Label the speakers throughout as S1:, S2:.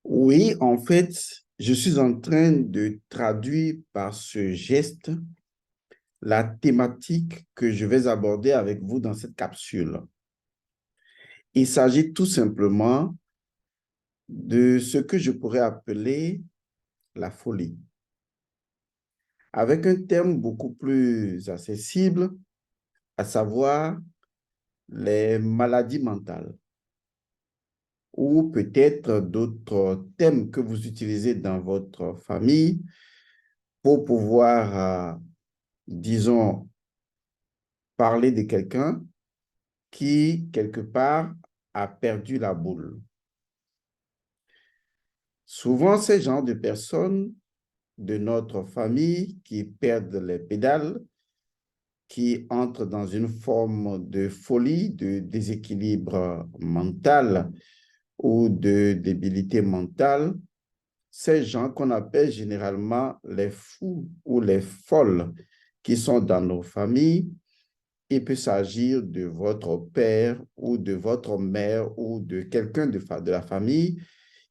S1: Oui, en fait, je suis en train de traduire par ce geste la thématique que je vais aborder avec vous dans cette capsule. Il s'agit tout simplement de ce que je pourrais appeler la folie, avec un terme beaucoup plus accessible, à savoir les maladies mentales, ou peut-être d'autres thèmes que vous utilisez dans votre famille pour pouvoir, disons, parler de quelqu'un qui, quelque part, a perdu la boule. Souvent, ces genres de personnes de notre famille qui perdent les pédales, qui entrent dans une forme de folie, de déséquilibre mental ou de débilité mentale, ces gens qu'on appelle généralement les fous ou les folles qui sont dans nos familles, il peut s'agir de votre père ou de votre mère ou de quelqu'un de la famille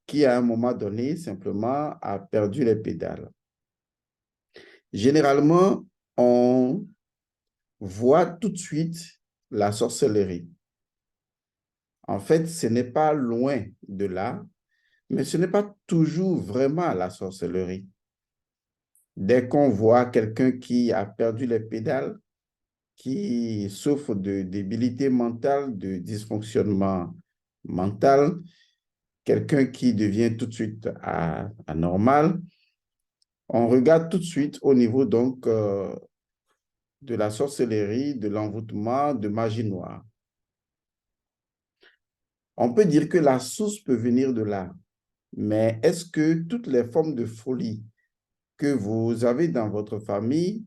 S1: qui, à un moment donné, simplement a perdu les pédales. Généralement, on voit tout de suite la sorcellerie. En fait, ce n'est pas loin de là, mais ce n'est pas toujours vraiment la sorcellerie. Dès qu'on voit quelqu'un qui a perdu les pédales, qui souffre de débilité mentale, de dysfonctionnement mental, quelqu'un qui devient tout de suite anormal, on regarde tout de suite au niveau donc de la sorcellerie, de l'envoûtement, de magie noire. On peut dire que la source peut venir de là, mais est-ce que toutes les formes de folie que vous avez dans votre famille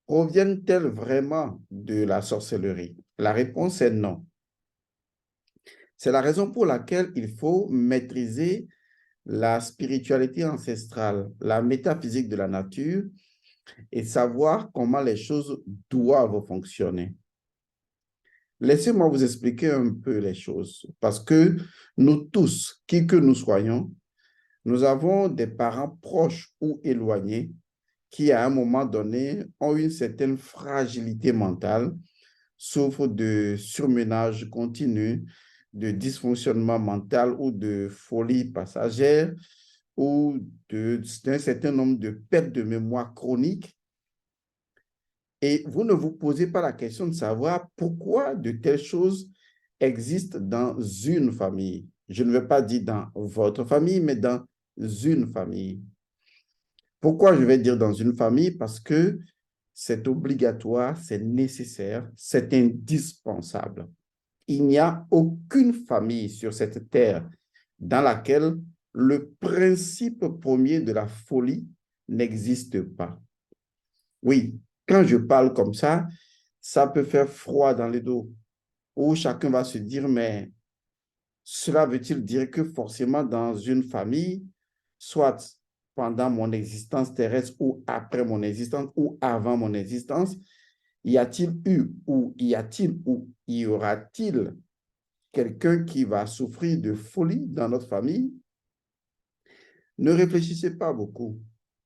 S1: proviennent-elles vraiment de la sorcellerie? La réponse est non. C'est la raison pour laquelle il faut maîtriser la spiritualité ancestrale, la métaphysique de la nature et savoir comment les choses doivent fonctionner. Laissez-moi vous expliquer un peu les choses, parce que nous tous, qui que nous soyons, nous avons des parents proches ou éloignés qui, à un moment donné, ont une certaine fragilité mentale, souffrent de surmenage continu, de dysfonctionnement mental ou de folie passagère ou d'un certain nombre de pertes de mémoire chroniques. Et vous ne vous posez pas la question de savoir pourquoi de telles choses existent dans une famille. Je ne veux pas dire dans votre famille, mais dans une famille. Pourquoi je vais dire dans une famille? Parce que c'est obligatoire, c'est nécessaire, c'est indispensable. Il n'y a aucune famille sur cette terre dans laquelle le principe premier de la folie n'existe pas. Oui, quand je parle comme ça peut faire froid dans le dos, où chacun va se dire, mais cela veut-il dire que forcément dans une famille, soit pendant mon existence terrestre ou après mon existence ou avant mon existence, y a-t-il eu ou y a-t-il ou y aura-t-il quelqu'un qui va souffrir de folie dans notre famille? Ne réfléchissez pas beaucoup.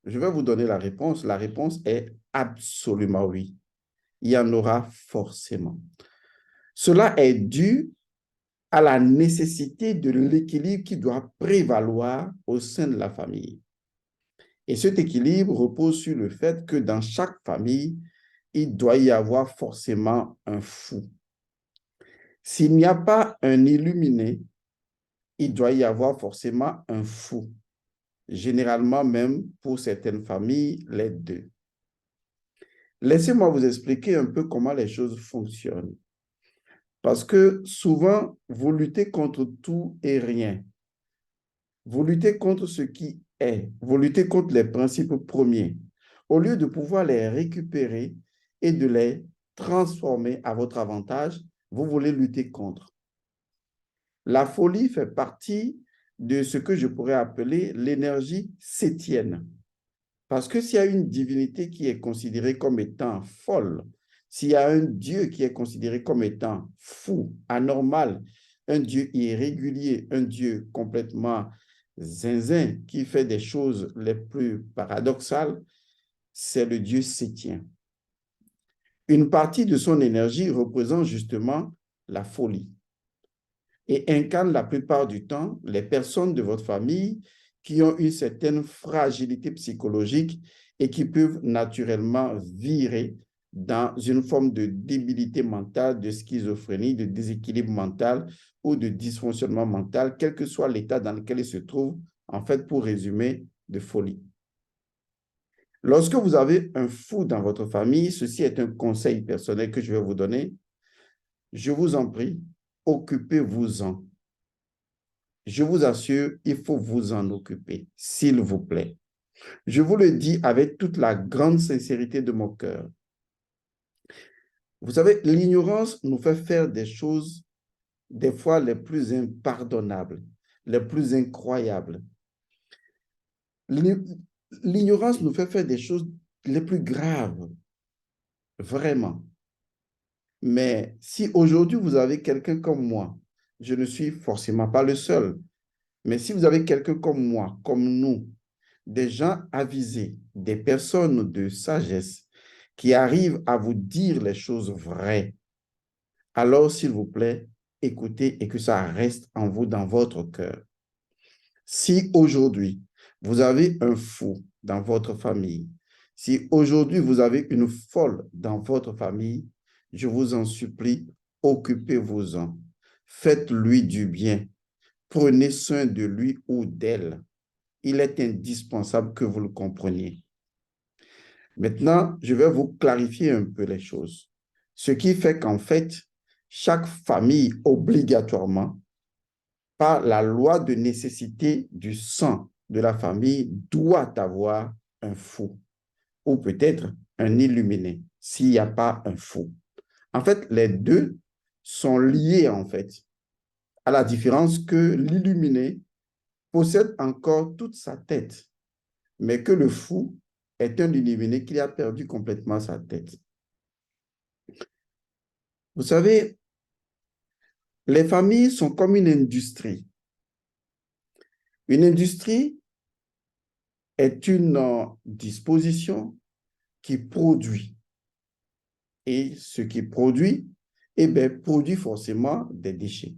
S1: Je vais vous donner la réponse. La réponse est absolument oui. Il y en aura forcément. Cela est dû à la nécessité de l'équilibre qui doit prévaloir au sein de la famille. Et cet équilibre repose sur le fait que dans chaque famille, il doit y avoir forcément un fou. S'il n'y a pas un illuminé, il doit y avoir forcément un fou. Généralement même, pour certaines familles, les deux. Laissez-moi vous expliquer un peu comment les choses fonctionnent. Parce que souvent, vous luttez contre tout et rien. Vous luttez contre ce qui est. Vous luttez contre les principes premiers. Au lieu de pouvoir les récupérer et de les transformer à votre avantage, vous voulez lutter contre. La folie fait partie de ce que je pourrais appeler l'énergie sétienne. Parce que s'il y a une divinité qui est considérée comme étant folle, s'il y a un Dieu qui est considéré comme étant fou, anormal, un Dieu irrégulier, un Dieu complètement zinzin qui fait des choses les plus paradoxales, c'est le Dieu sétien. Une partie de son énergie représente justement la folie et incarne la plupart du temps les personnes de votre famille qui ont une certaine fragilité psychologique et qui peuvent naturellement virer dans une forme de débilité mentale, de schizophrénie, de déséquilibre mental ou de dysfonctionnement mental, quel que soit l'état dans lequel ils se trouvent, en fait, pour résumer, de folie. Lorsque vous avez un fou dans votre famille, ceci est un conseil personnel que je vais vous donner. Je vous en prie, occupez-vous-en. Je vous assure, il faut vous en occuper, s'il vous plaît. Je vous le dis avec toute la grande sincérité de mon cœur. Vous savez, l'ignorance nous fait faire des choses, des fois les plus impardonnables, les plus incroyables. L'ignorance nous fait faire des choses les plus graves, vraiment. Mais si aujourd'hui vous avez quelqu'un comme moi, je ne suis forcément pas le seul, mais si vous avez quelqu'un comme moi, comme nous, des gens avisés, des personnes de sagesse qui arrivent à vous dire les choses vraies, alors s'il vous plaît, écoutez et que ça reste en vous, dans votre cœur. Si aujourd'hui, vous avez un fou dans votre famille, si aujourd'hui vous avez une folle dans votre famille, je vous en supplie, occupez-vous-en. Faites-lui du bien. Prenez soin de lui ou d'elle. Il est indispensable que vous le compreniez. Maintenant, je vais vous clarifier un peu les choses. Ce qui fait qu'en fait, chaque famille, obligatoirement, par la loi de nécessité du sang de la famille, doit avoir un fou ou peut-être un illuminé s'il n'y a pas un fou. En fait, les deux sont liés en fait, à la différence que l'illuminé possède encore toute sa tête, mais que le fou est un illuminé qui a perdu complètement sa tête. Vous savez, les familles sont comme une industrie. Une industrie est une disposition qui produit. Et ce qui produit, eh bien, produit forcément des déchets.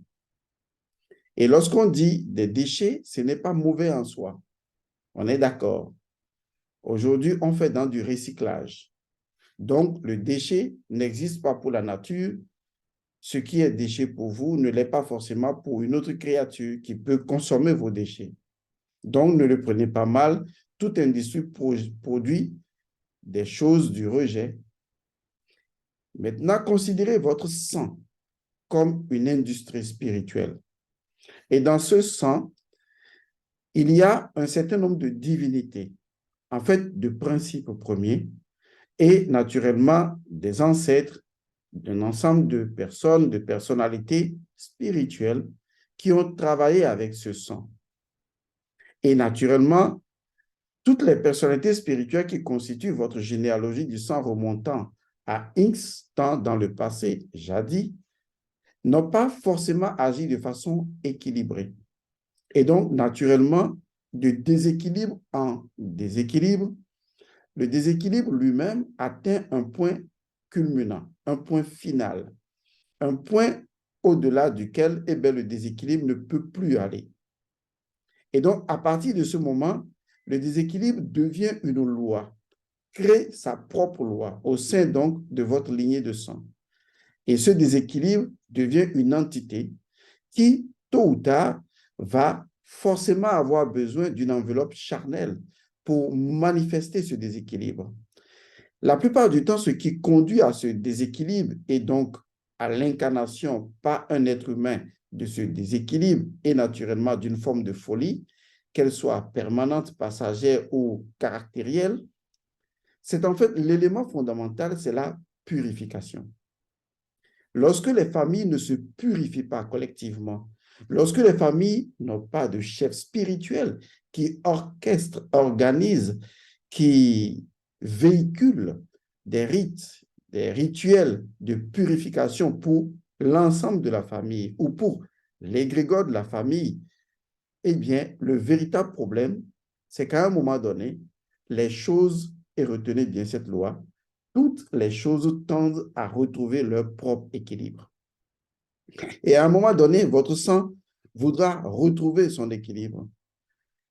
S1: Et lorsqu'on dit des déchets, ce n'est pas mauvais en soi. On est d'accord. Aujourd'hui, on fait dans du recyclage. Donc, le déchet n'existe pas pour la nature. Ce qui est déchet pour vous ne l'est pas forcément pour une autre créature qui peut consommer vos déchets. Donc, ne le prenez pas mal. Toute industrie produit des choses du rejet. Maintenant, considérez votre sang comme une industrie spirituelle. Et dans ce sang, il y a un certain nombre de divinités, en fait, de principes premiers, et naturellement des ancêtres d'un ensemble de personnes, de personnalités spirituelles qui ont travaillé avec ce sang. Et naturellement, toutes les personnalités spirituelles qui constituent votre généalogie du sang remontant à X temps dans le passé, jadis, n'ont pas forcément agi de façon équilibrée. Et donc, naturellement, de déséquilibre en déséquilibre, le déséquilibre lui-même atteint un point culminant, un point final, un point au-delà duquel le déséquilibre ne peut plus aller. Et donc, à partir de ce moment, le déséquilibre devient une loi, crée sa propre loi au sein donc de votre lignée de sang. Et ce déséquilibre devient une entité qui, tôt ou tard, va forcément avoir besoin d'une enveloppe charnelle pour manifester ce déséquilibre. La plupart du temps, ce qui conduit à ce déséquilibre et donc à l'incarnation par un être humain de ce déséquilibre et naturellement d'une forme de folie, qu'elle soit permanente, passagère ou caractérielle, c'est en fait l'élément fondamental, c'est la purification. Lorsque les familles ne se purifient pas collectivement, lorsque les familles n'ont pas de chef spirituel qui orchestre, organise, qui véhicule des rites, des rituels de purification pour l'ensemble de la famille ou pour l'égrégore de la famille, eh bien, le véritable problème, c'est qu'à un moment donné, les choses, et retenez bien cette loi, toutes les choses tendent à retrouver leur propre équilibre. Et à un moment donné, votre sang voudra retrouver son équilibre.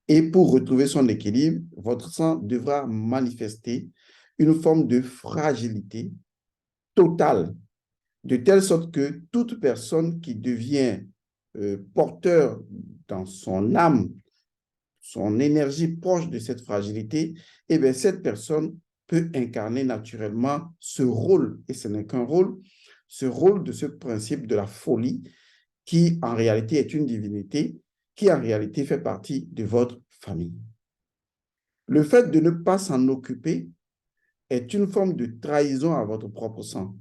S1: Et pour retrouver son équilibre, votre sang devra manifester une forme de fragilité totale, de telle sorte que toute personne qui devient porteur dans son âme, son énergie proche de cette fragilité, eh bien, cette personne peut incarner naturellement ce rôle, et ce n'est qu'un rôle, ce rôle de ce principe de la folie, qui en réalité est une divinité, qui en réalité fait partie de votre famille. Le fait de ne pas s'en occuper est une forme de trahison à votre propre sang,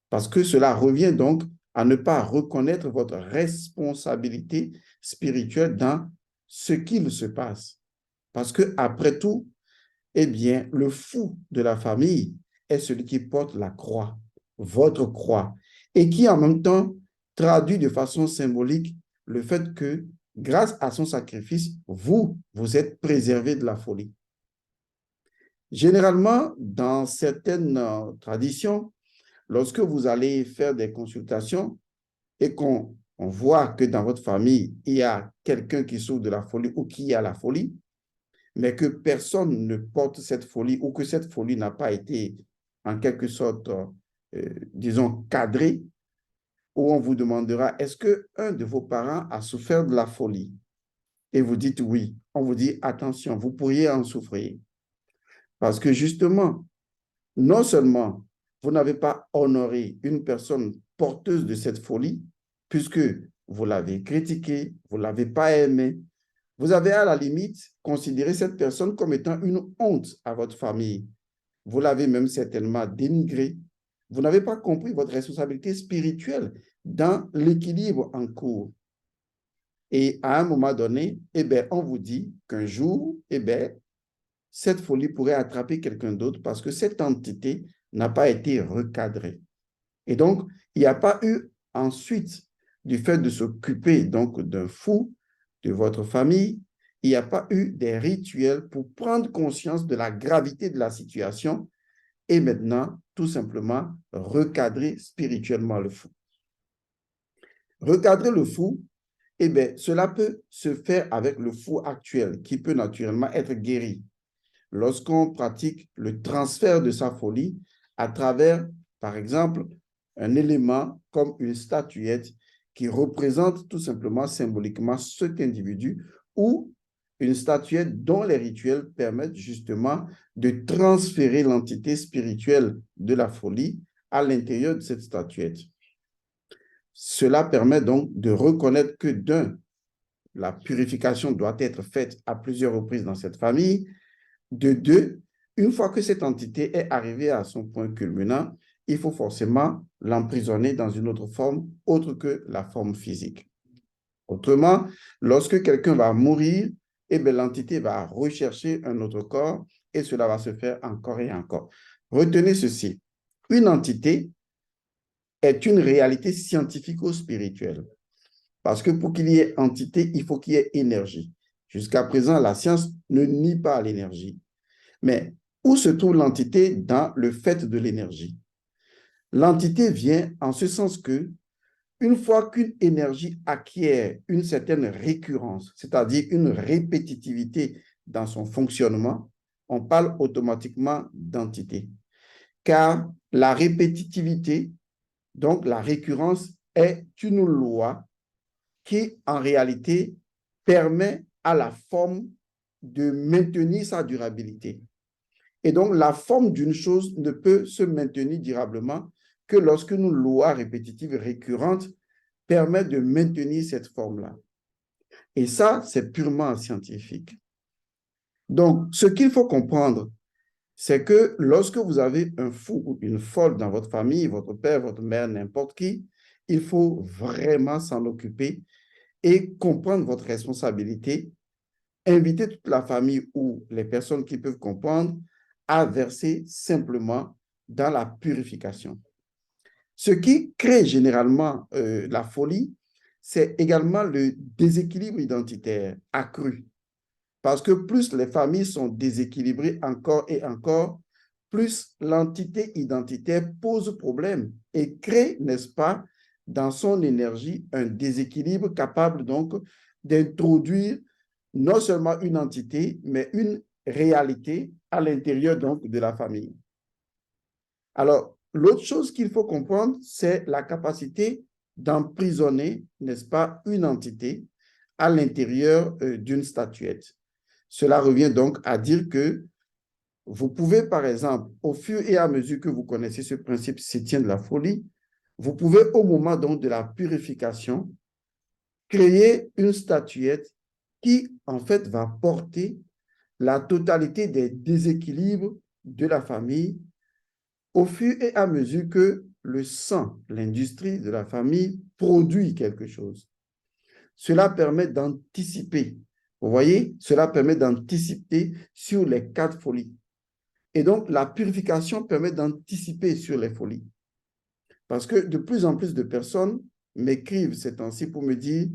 S1: parce que cela revient donc à ne pas reconnaître votre responsabilité spirituelle dans ce qu'il se passe. Parce que, après tout, eh bien, le fou de la famille est celui qui porte la croix, votre croix, et qui en même temps traduit de façon symbolique le fait que, grâce à son sacrifice, vous êtes préservé de la folie. Généralement, dans certaines traditions, lorsque vous allez faire des consultations et qu'on voit que dans votre famille, il y a quelqu'un qui souffre de la folie ou qui a la folie, mais que personne ne porte cette folie ou que cette folie n'a pas été en quelque sorte, disons, cadrée, où on vous demandera, est-ce qu'un de vos parents a souffert de la folie? Et vous dites oui. On vous dit, attention, vous pourriez en souffrir. Parce que justement, non seulement vous n'avez pas honoré une personne porteuse de cette folie, puisque vous l'avez critiquée, vous ne l'avez pas aimée, vous avez à la limite considéré cette personne comme étant une honte à votre famille. Vous l'avez même certainement dénigrée. Vous n'avez pas compris votre responsabilité spirituelle dans l'équilibre en cours. Et à un moment donné, eh bien, on vous dit qu'un jour, eh bien, cette folie pourrait attraper quelqu'un d'autre parce que cette entité n'a pas été recadrée. Et donc, il n'y a pas eu ensuite, du fait de s'occuper donc d'un fou de votre famille, il n'y a pas eu des rituels pour prendre conscience de la gravité de la situation et maintenant, tout simplement, recadrer spirituellement le fou. Recadrer le fou, eh bien, cela peut se faire avec le fou actuel qui peut naturellement être guéri lorsqu'on pratique le transfert de sa folie à travers, par exemple, un élément comme une statuette qui représente tout simplement symboliquement cet individu ou une statuette dont les rituels permettent justement de transférer l'entité spirituelle de la folie à l'intérieur de cette statuette. Cela permet donc de reconnaître que la purification doit être faite à plusieurs reprises dans cette famille. De deux, une fois que cette entité est arrivée à son point culminant, il faut forcément l'emprisonner dans une autre forme, autre que la forme physique. Autrement, lorsque quelqu'un va mourir, eh bien, l'entité va rechercher un autre corps et cela va se faire encore et encore. Retenez ceci, une entité est une réalité scientifico-spirituelle. Parce que pour qu'il y ait entité, il faut qu'il y ait énergie. Jusqu'à présent, la science ne nie pas l'énergie. Mais où se trouve l'entité dans le fait de l'énergie? L'entité vient en ce sens que, une fois qu'une énergie acquiert une certaine récurrence, c'est-à-dire une répétitivité dans son fonctionnement, on parle automatiquement d'entité. Car la répétitivité, donc la récurrence, est une loi qui, en réalité, permet à la forme de maintenir sa durabilité. Et donc, la forme d'une chose ne peut se maintenir durablement que lorsque nos lois répétitives récurrentes permettent de maintenir cette forme-là. Et ça, c'est purement scientifique. Donc, ce qu'il faut comprendre, c'est que lorsque vous avez un fou ou une folle dans votre famille, votre père, votre mère, n'importe qui, il faut vraiment s'en occuper et comprendre votre responsabilité, inviter toute la famille ou les personnes qui peuvent comprendre à verser simplement dans la purification. Ce qui crée généralement la folie, c'est également le déséquilibre identitaire accru. Parce que plus les familles sont déséquilibrées encore et encore, plus l'entité identitaire pose problème et crée, n'est-ce pas, dans son énergie, un déséquilibre capable donc d'introduire non seulement une entité, mais une réalité à l'intérieur donc de la famille. Alors, l'autre chose qu'il faut comprendre, c'est la capacité d'emprisonner, n'est-ce pas, une entité à l'intérieur d'une statuette. Cela revient donc à dire que vous pouvez, par exemple, au fur et à mesure que vous connaissez ce principe septien de la folie, vous pouvez, au moment donc de la purification, créer une statuette qui, en fait, va porter la totalité des déséquilibres de la famille au fur et à mesure que le sang, l'industrie de la famille, produit quelque chose. Cela permet d'anticiper. Vous voyez, cela permet d'anticiper sur les cas de folie. Et donc, la purification permet d'anticiper sur les folies. Parce que de plus en plus de personnes m'écrivent ces temps-ci pour me dire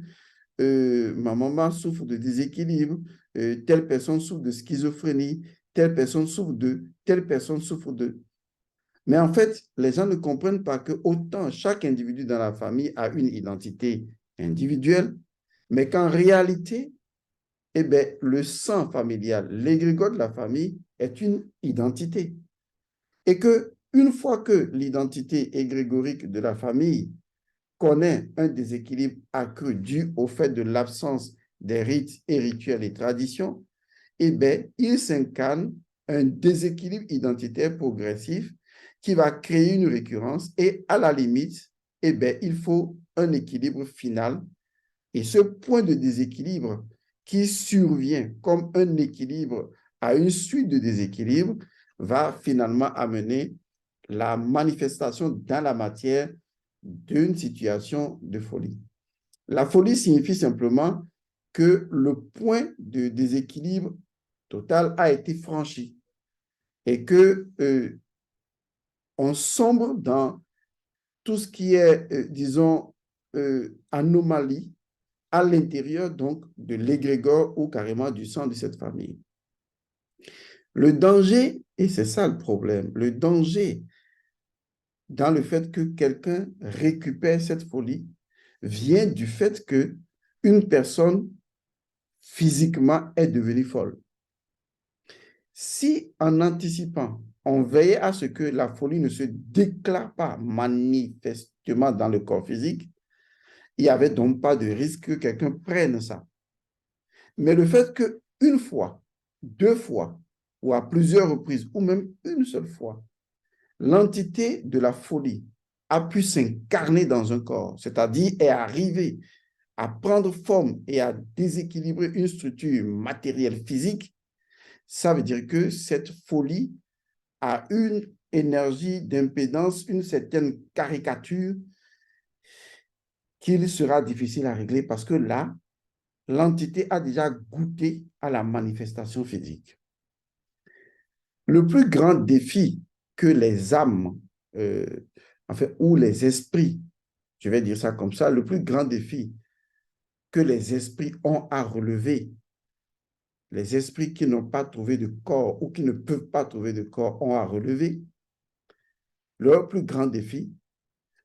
S1: ma maman souffre de déséquilibre, telle personne souffre de schizophrénie, telle personne souffre de, telle personne souffre de. Mais en fait, les gens ne comprennent pas que autant chaque individu dans la famille a une identité individuelle, mais qu'en réalité, eh bien, le sang familial, l'égrégore de la famille est une identité. Et que une fois que l'identité égrégorique de la famille connaît un déséquilibre accru dû au fait de l'absence des rites et rituels et traditions, eh bien, il s'incarne un déséquilibre identitaire progressif qui va créer une récurrence et à la limite, eh bien, il faut un équilibre final. Et ce point de déséquilibre qui survient comme un équilibre à une suite de déséquilibres va finalement amener la manifestation dans la matière d'une situation de folie. La folie signifie simplement que le point de déséquilibre total a été franchi et que on sombre dans tout ce qui est, disons, anomalie à l'intérieur donc de l'égrégore ou carrément du sang de cette famille. Le danger, et c'est ça le problème, le danger dans le fait que quelqu'un récupère cette folie vient du fait que une personne physiquement est devenue folle. Si en anticipant, on veillait à ce que la folie ne se déclare pas manifestement dans le corps physique, il n'y avait donc pas de risque que quelqu'un prenne ça. Mais le fait qu'une fois, deux fois, ou à plusieurs reprises, ou même une seule fois, l'entité de la folie a pu s'incarner dans un corps, c'est-à-dire est arrivée à prendre forme et à déséquilibrer une structure matérielle physique, ça veut dire que cette folie a une énergie d'impédance, une certaine caricature qu'il sera difficile à régler parce que là, l'entité a déjà goûté à la manifestation physique. Le plus grand défi que les âmes, ou les esprits, je vais dire ça comme ça, le plus grand défi que les esprits ont à relever, les esprits qui n'ont pas trouvé de corps ou qui ne peuvent pas trouver de corps ont à relever, leur plus grand défi,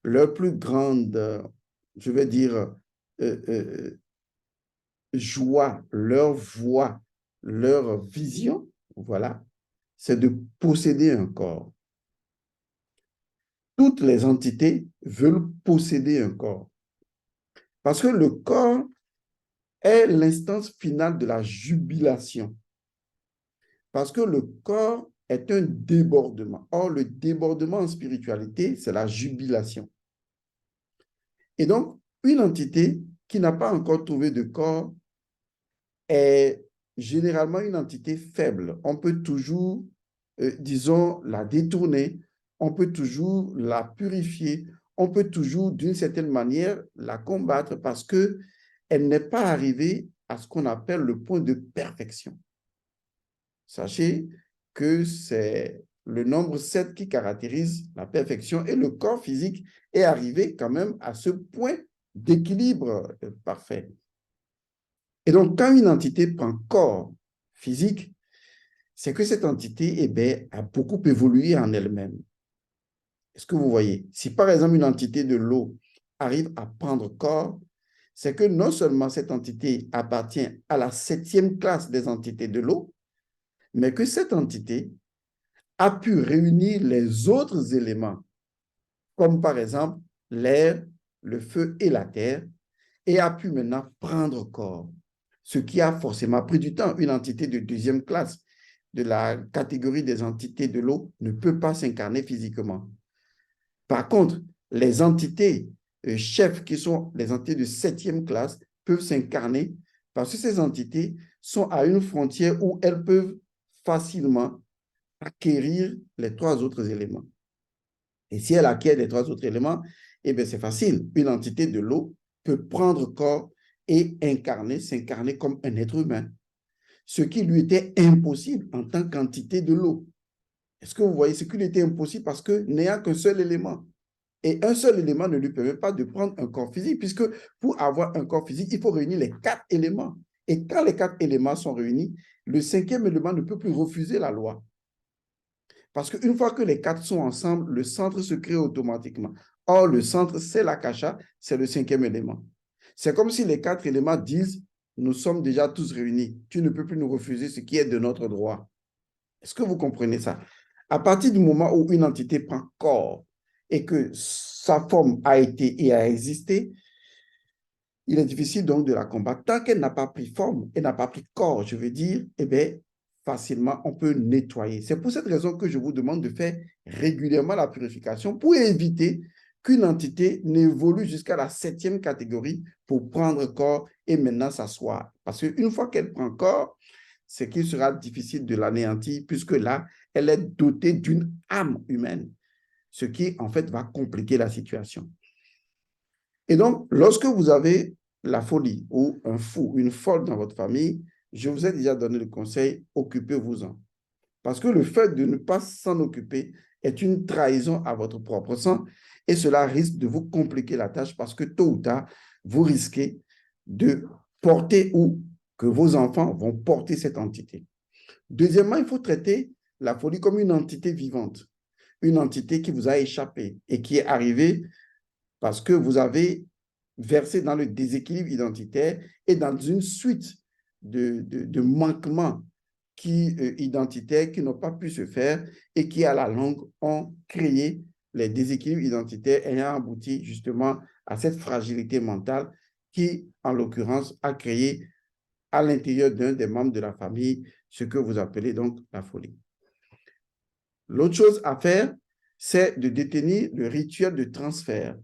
S1: leur plus grande, je vais dire, joie, leur voix, leur vision, voilà, c'est de posséder un corps. Toutes les entités veulent posséder un corps. Parce que le corps est l'instance finale de la jubilation. Parce que le corps est un débordement. Or, le débordement en spiritualité, c'est la jubilation. Et donc, une entité qui n'a pas encore trouvé de corps est généralement une entité faible. On peut toujours, disons, la détourner, on peut toujours la purifier, on peut toujours, d'une certaine manière, la combattre parce qu'elle n'est pas arrivée à ce qu'on appelle le point de perfection. Sachez que c'est le nombre 7 qui caractérise la perfection et le corps physique est arrivé quand même à ce point d'équilibre parfait. Et donc, quand une entité prend corps physique, c'est que cette entité a beaucoup évolué en elle-même. Est-ce que vous voyez? Si par exemple une entité de l'eau arrive à prendre corps, c'est que non seulement cette entité appartient à la 7e classe des entités de l'eau, mais que cette entité a pu réunir les autres éléments, comme par exemple l'air, le feu et la terre, et a pu maintenant prendre corps, ce qui a forcément pris du temps. Une entité de 2e classe de la catégorie des entités de l'eau ne peut pas s'incarner physiquement. Par contre, les entités chefs, qui sont les entités de 7e classe, peuvent s'incarner parce que ces entités sont à une frontière où elles peuvent facilement acquérir les 3 autres éléments. Et si elle acquiert les 3 autres éléments, eh bien, c'est facile. Une entité de l'eau peut prendre corps et s'incarner comme un être humain, ce qui lui était impossible en tant qu'entité de l'eau. Est-ce que vous voyez ce qui lui était impossible parce que n'ayant qu'un seul élément, et un seul élément ne lui permet pas de prendre un corps physique, puisque pour avoir un corps physique, il faut réunir les 4 éléments. Et quand les 4 éléments sont réunis, le 5e élément ne peut plus refuser la loi. Parce qu'une fois que les 4 sont ensemble, le centre se crée automatiquement. Or, le centre, c'est l'akasha, c'est le 5e élément. C'est comme si les 4 éléments disent, nous sommes déjà tous réunis. Tu ne peux plus nous refuser ce qui est de notre droit. Est-ce que vous comprenez ça? À partir du moment où une entité prend corps et que sa forme a été et a existé, il est difficile donc de la combattre. Tant qu'elle n'a pas pris forme, elle n'a pas pris corps, je veux dire, eh bien, facilement, on peut nettoyer. C'est pour cette raison que je vous demande de faire régulièrement la purification pour éviter qu'une entité n'évolue jusqu'à la 7e catégorie pour prendre corps et maintenant s'asseoir. Parce qu'une fois qu'elle prend corps, c'est qu'il sera difficile de l'anéantir puisque là, elle est dotée d'une âme humaine, ce qui, en fait, va compliquer la situation. Et donc, lorsque vous avez la folie ou un fou, une folle dans votre famille, je vous ai déjà donné le conseil, occupez-vous-en. Parce que le fait de ne pas s'en occuper est une trahison à votre propre sang et cela risque de vous compliquer la tâche parce que tôt ou tard, vous risquez de porter ou que vos enfants vont porter cette entité. Deuxièmement, il faut traiter la folie comme une entité vivante, une entité qui vous a échappé et qui est arrivée parce que vous avez versé dans le déséquilibre identitaire et dans une suite de manquements identitaires qui n'ont pas pu se faire et qui, à la longue, ont créé les déséquilibres identitaires ayant abouti justement à cette fragilité mentale qui, en l'occurrence, a créé à l'intérieur d'un des membres de la famille ce que vous appelez donc la folie. L'autre chose à faire, c'est de détenir le rituel de transfert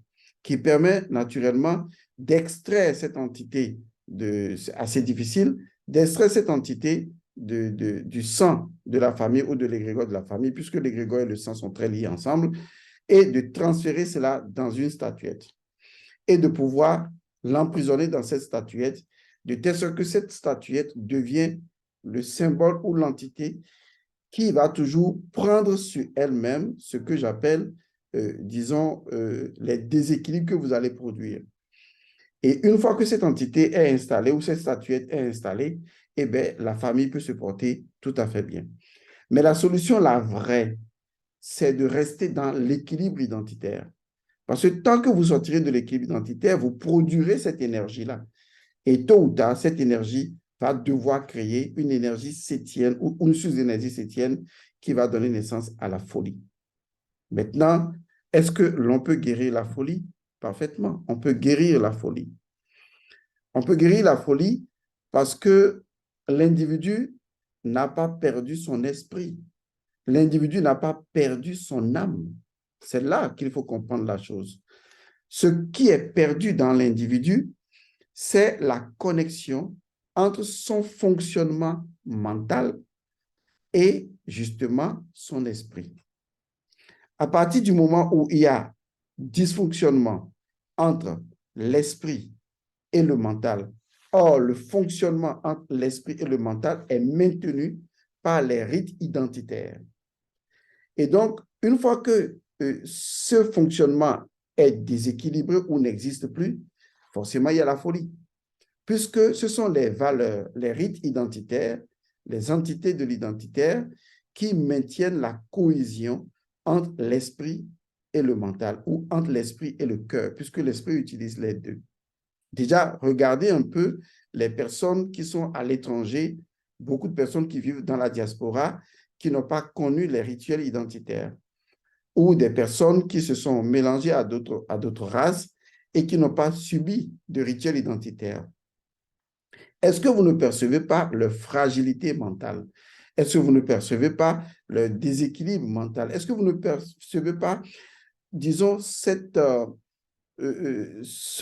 S1: qui permet naturellement d'extraire cette entité, c'est assez difficile, d'extraire cette entité du sang de la famille ou de l'égrégore de la famille, puisque l'égrégore et le sang sont très liés ensemble, et de transférer cela dans une statuette et de pouvoir l'emprisonner dans cette statuette, de telle sorte que cette statuette devient le symbole ou l'entité qui va toujours prendre sur elle-même ce que j'appelle, disons, les déséquilibres que vous allez produire. Et une fois que cette entité est installée ou cette statuette est installée, eh bien, la famille peut se porter tout à fait bien. Mais la solution, la vraie, c'est de rester dans l'équilibre identitaire. Parce que tant que vous sortirez de l'équilibre identitaire, vous produirez cette énergie-là. Et tôt ou tard, cette énergie va devoir créer une énergie septième ou une sous-énergie septième qui va donner naissance à la folie. Maintenant, est-ce que l'on peut guérir la folie? Parfaitement, on peut guérir la folie. On peut guérir la folie parce que l'individu n'a pas perdu son esprit. L'individu n'a pas perdu son âme. C'est là qu'il faut comprendre la chose. Ce qui est perdu dans l'individu, c'est la connexion entre son fonctionnement mental et justement son esprit. À partir du moment où il y a dysfonctionnement entre l'esprit et le mental, or le fonctionnement entre l'esprit et le mental est maintenu par les rites identitaires. Et donc, une fois que ce fonctionnement est déséquilibré ou n'existe plus, forcément, il y a la folie. Puisque ce sont les valeurs, les rites identitaires, les entités de l'identitaire qui maintiennent la cohésion entre l'esprit et le mental, ou entre l'esprit et le cœur, puisque l'esprit utilise les deux. Déjà, regardez un peu les personnes qui sont à l'étranger, beaucoup de personnes qui vivent dans la diaspora, qui n'ont pas connu les rituels identitaires, ou des personnes qui se sont mélangées à d'autres races et qui n'ont pas subi de rituels identitaires. Est-ce que vous ne percevez pas leur fragilité mentale? Est-ce que vous ne percevez pas le déséquilibre mental? Est-ce que vous ne percevez pas, disons, ce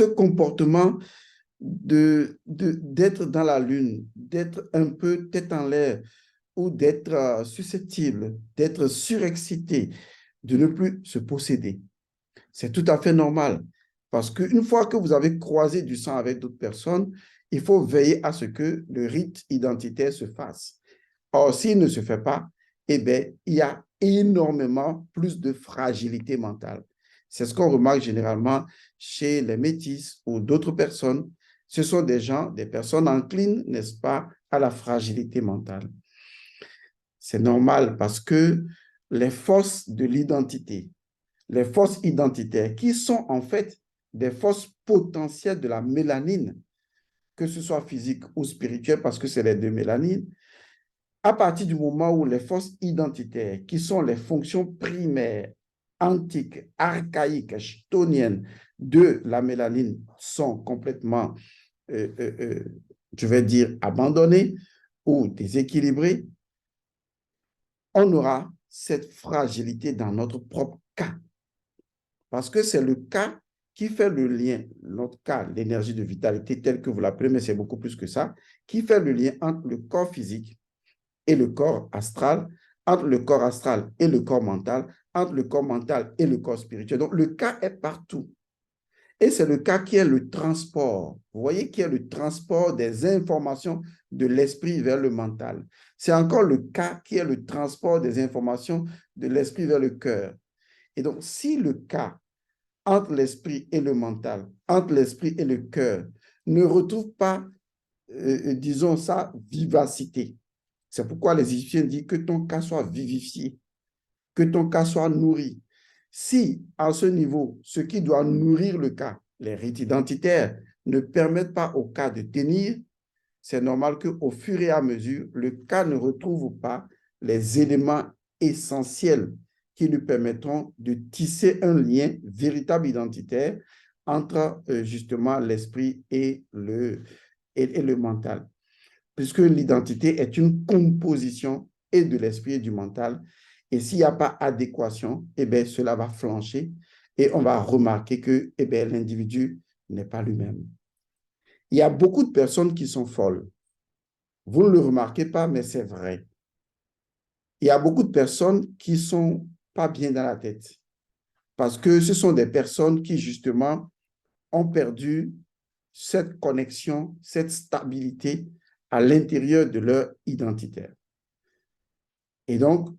S1: comportement d'être dans la lune, d'être un peu tête en l'air ou d'être susceptible, d'être surexcité, de ne plus se posséder? C'est tout à fait normal parce qu'une fois que vous avez croisé du sang avec d'autres personnes, il faut veiller à ce que le rite identitaire se fasse. Or, s'il ne se fait pas, eh bien, il y a énormément plus de fragilité mentale. C'est ce qu'on remarque généralement chez les métis ou d'autres personnes. Ce sont des gens, des personnes enclines, n'est-ce pas, à la fragilité mentale. C'est normal parce que les forces de l'identité, les forces identitaires, qui sont en fait des forces potentielles de la mélanine, que ce soit physique ou spirituelle, parce que c'est les deux mélanines, à partir du moment où les forces identitaires, qui sont les fonctions primaires, antiques, archaïques, chthoniennes de la mélanine, sont complètement, je vais dire, abandonnées ou déséquilibrées, on aura cette fragilité dans notre propre cas. Parce que c'est le cas qui fait le lien, notre cas, l'énergie de vitalité telle que vous l'appelez, mais c'est beaucoup plus que ça, qui fait le lien entre le corps physique et le corps astral, entre le corps astral et le corps mental, entre le corps mental et le corps spirituel. Donc, le cas est partout. Et c'est le cas qui est le transport. Vous voyez, qui est le transport des informations de l'esprit vers le mental. C'est encore le cas qui est le transport des informations de l'esprit vers le cœur. Et donc, si le cas entre l'esprit et le mental, entre l'esprit et le cœur, ne retrouve pas, disons ça, vivacité. C'est pourquoi les Égyptiens disent que ton cas soit vivifié, que ton cas soit nourri. Si, à ce niveau, ce qui doit nourrir le cas, les rites identitaires, ne permettent pas au cas de tenir, c'est normal qu'au fur et à mesure, le cas ne retrouve pas les éléments essentiels qui lui permettront de tisser un lien véritable identitaire entre justement l'esprit et le mental. Puisque l'identité est une composition et de l'esprit et du mental. Et s'il n'y a pas adéquation, eh bien, cela va flancher et on va remarquer que eh bien, l'individu n'est pas lui-même. Il y a beaucoup de personnes qui sont folles. Vous ne le remarquez pas, mais c'est vrai. Il y a beaucoup de personnes qui ne sont pas bien dans la tête parce que ce sont des personnes qui, justement, ont perdu cette connexion, cette stabilité à l'intérieur de leur identitaire. Et donc,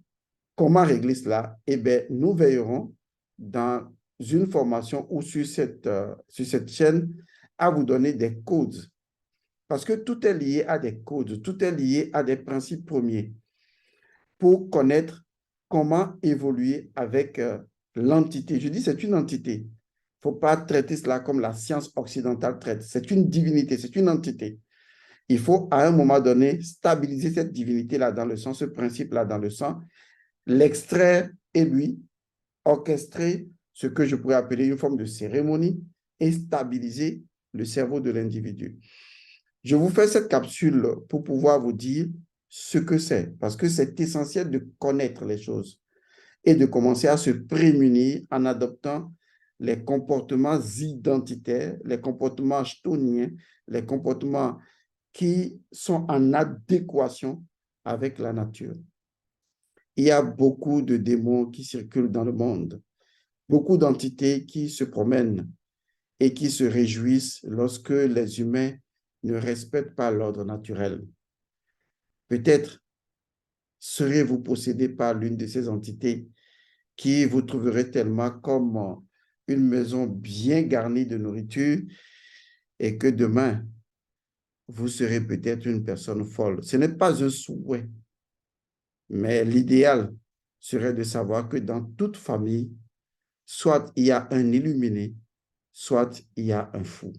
S1: comment régler cela? Eh bien, nous veillerons dans une formation ou sur cette chaîne à vous donner des codes. Parce que tout est lié à des codes, tout est lié à des principes premiers pour connaître comment évoluer avec l'entité. Je dis c'est une entité. Il ne faut pas traiter cela comme la science occidentale traite. C'est une divinité, c'est une entité. Il faut à un moment donné stabiliser cette divinité-là dans le sang, ce principe-là dans le sang, l'extraire et lui orchestrer ce que je pourrais appeler une forme de cérémonie et stabiliser le cerveau de l'individu. Je vous fais cette capsule pour pouvoir vous dire ce que c'est, parce que c'est essentiel de connaître les choses et de commencer à se prémunir en adoptant les comportements identitaires, les comportements chthoniens, les comportements qui sont en adéquation avec la nature. Il y a beaucoup de démons qui circulent dans le monde, beaucoup d'entités qui se promènent et qui se réjouissent lorsque les humains ne respectent pas l'ordre naturel. Peut-être serez-vous possédé par l'une de ces entités qui vous trouverait tellement comme une maison bien garnie de nourriture et que demain, vous serez peut-être une personne folle. Ce n'est pas un souhait, mais l'idéal serait de savoir que dans toute famille, soit il y a un illuminé, soit il y a un fou.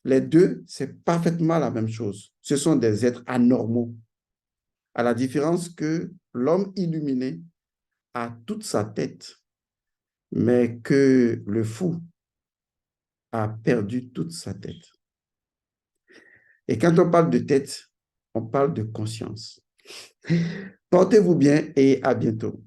S1: Les deux, c'est parfaitement la même chose. Ce sont des êtres anormaux, à la différence que l'homme illuminé a toute sa tête, mais que le fou a perdu toute sa tête. Et quand on parle de tête, on parle de conscience. Portez-vous bien et à bientôt.